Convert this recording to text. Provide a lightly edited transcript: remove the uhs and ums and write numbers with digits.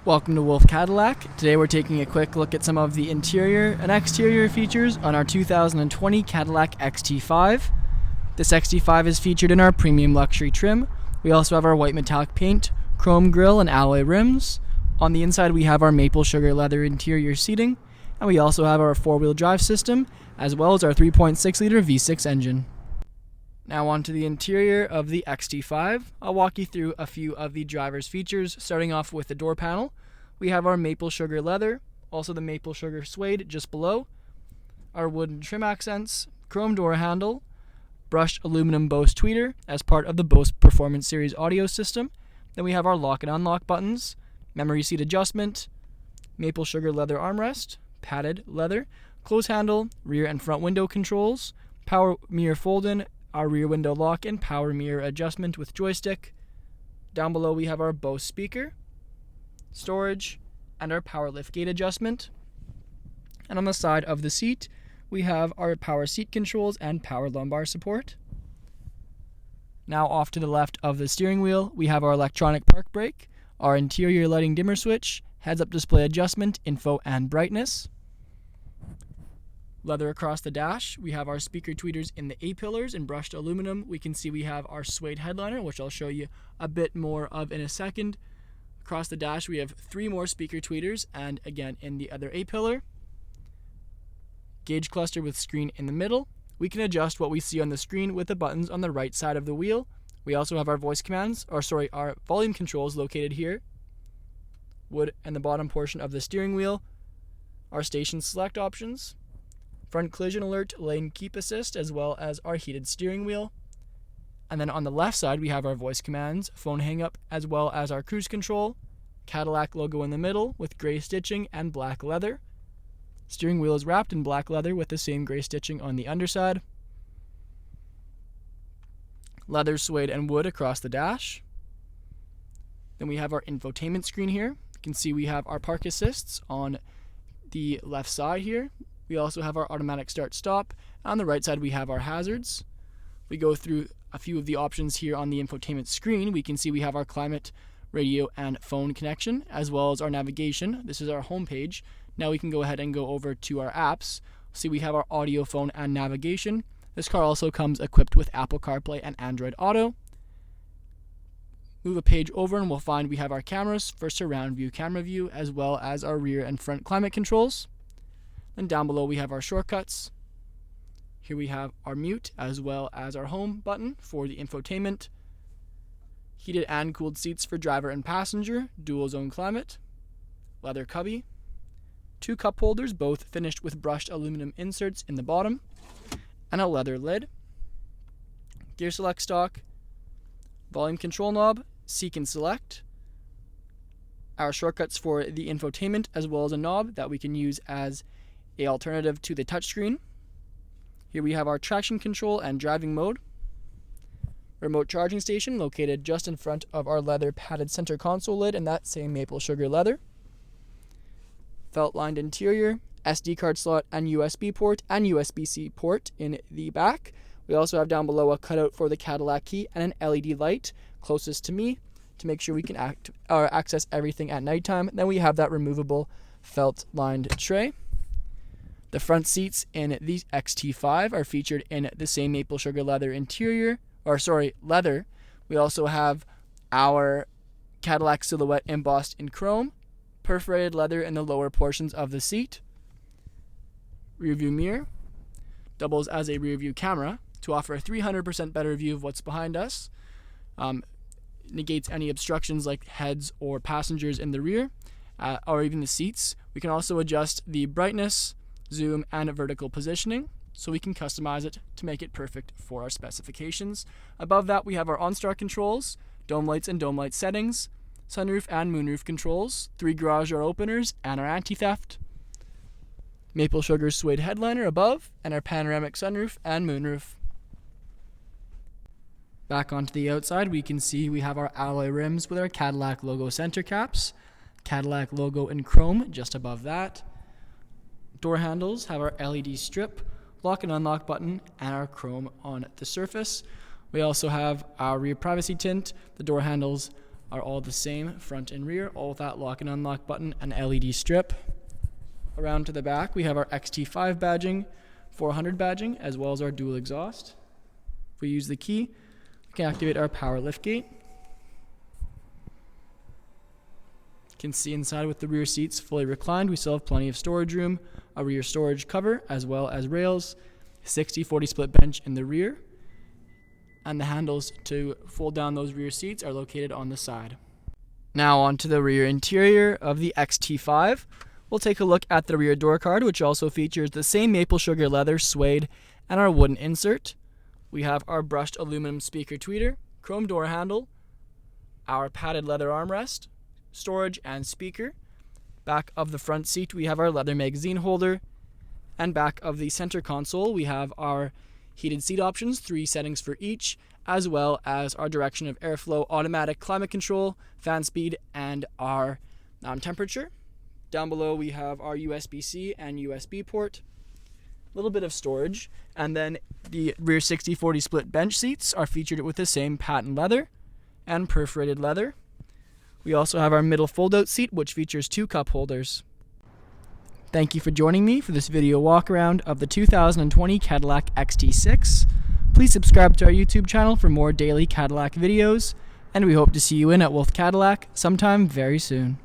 Welcome to Wolfe Cadillac. Today we're taking a quick look at some of the interior and exterior features on our 2020 Cadillac XT5. This XT5 is featured in our premium luxury trim. We also have our white metallic paint, chrome grille, and alloy rims. On the inside we have our maple sugar leather interior seating, and we also have our four-wheel drive system, as well as our 3.6-liter V6 engine. Now onto the interior of the XT5. I'll walk you through a few of the driver's features, starting off with the door panel. We have our maple sugar leather, also the maple sugar suede just below, our wooden trim accents, chrome door handle, brushed aluminum Bose tweeter as part of the Bose Performance Series audio system. Then we have our lock and unlock buttons, memory seat adjustment, maple sugar leather armrest, padded leather, close handle, rear and front window controls, power mirror fold-in, our rear window lock and power mirror adjustment with joystick. Down below we have our Bose speaker, storage, and our power lift gate adjustment. And on the side of the seat, we have our power seat controls and power lumbar support. Now off to the left of the steering wheel, we have our electronic park brake, our interior lighting dimmer switch, heads-up display adjustment, info and brightness. Leather across the dash, we have our speaker tweeters in the A-pillars in brushed aluminum. We can see we have our suede headliner, which I'll show you a bit more of in a second. Across the dash, we have 3 more speaker tweeters, and again in the other A-pillar. Gauge cluster with screen in the middle. We can adjust what we see on the screen with the buttons on the right side of the wheel. We also have our voice commands, our volume controls located here. Wood and the bottom portion of the steering wheel. Our station select options. Front collision alert, lane keep assist, as well as our heated steering wheel. And then on the left side, we have our voice commands, phone hang-up, as well as our cruise control. Cadillac logo in the middle with gray stitching and black leather. Steering wheel is wrapped in black leather with the same gray stitching on the underside. Leather, suede, and wood across the dash. Then we have our infotainment screen here. You can see we have our park assists on the left side here. We also have our automatic start-stop. On the right side, we have our hazards. We go through a few of the options here on the infotainment screen. We can see we have our climate, radio, and phone connection, as well as our navigation. This is our home page. Now we can go ahead and go over to our apps. See, we have our audio, phone, and navigation. This car also comes equipped with Apple CarPlay and Android Auto. Move a page over and we'll find we have our cameras for surround view camera view, as well as our rear and front climate controls. And down below we have our shortcuts. Here we have our mute as well as our home button for the infotainment. Heated and cooled seats for driver and passenger, dual zone climate, leather cubby, 2 cup holders, both finished with brushed aluminum inserts in the bottom, and a leather lid. Gear select stalk, volume control knob, seek and select, our shortcuts for the infotainment, as well as a knob that we can use as an alternative to the touchscreen. Here we have our traction control and driving mode. Remote charging station located just in front of our leather padded center console lid in that same maple sugar leather. Felt lined interior, SD card slot and USB port and USB-C port in the back. We also have down below a cutout for the Cadillac key and an LED light closest to me to make sure we can access everything at nighttime. Then we have that removable felt lined tray. The front seats in the XT5 are featured in the same maple sugar leather leather. We also have our Cadillac silhouette embossed in chrome, perforated leather in the lower portions of the seat. Rear view mirror doubles as a rear view camera to offer a 300% better view of what's behind us. Negates any obstructions like heads or passengers in the rear, or even the seats. We can also adjust the brightness, zoom, and vertical positioning, so we can customize it to make it perfect for our specifications. Above that, we have our Onstar Controls, dome lights and dome light settings, sunroof and moonroof controls, 3 garage door openers, and our anti-theft. Maple sugar suede headliner above, and our panoramic sunroof and moonroof. Back onto the outside, we can see we have our alloy rims with our Cadillac logo center caps, Cadillac logo in chrome just above that. Door handles have our LED strip, lock and unlock button, and our chrome on the surface. We also have our rear privacy tint. The door handles are all the same, front and rear, all with that lock and unlock button and LED strip. Around to the back, we have our XT5 badging, 400 badging, as well as our dual exhaust. If we use the key, we can activate our power liftgate. You can see inside with the rear seats fully reclined, we still have plenty of storage room, a rear storage cover, as well as rails, 60-40 split bench in the rear, and the handles to fold down those rear seats are located on the side. Now onto the rear interior of the XT5. We'll take a look at the rear door card, which also features the same maple sugar leather, suede, and our wooden insert. We have our brushed aluminum speaker tweeter, chrome door handle, our padded leather armrest, storage and speaker. Back of the front seat, we have our leather magazine holder, and back of the center console, we have our heated seat options, 3 settings for each, as well as our direction of airflow, automatic climate control, fan speed, and our temperature. Down below we have our USB-C and USB port, a little bit of storage, and then the rear 60-40 split bench seats are featured with the same patent leather and perforated leather. We also have our middle fold-out seat, which features 2 cup holders. Thank you for joining me for this video walk around of the 2020 Cadillac XT6. Please subscribe to our YouTube channel for more daily Cadillac videos, and we hope to see you in at Wolfe Cadillac sometime very soon.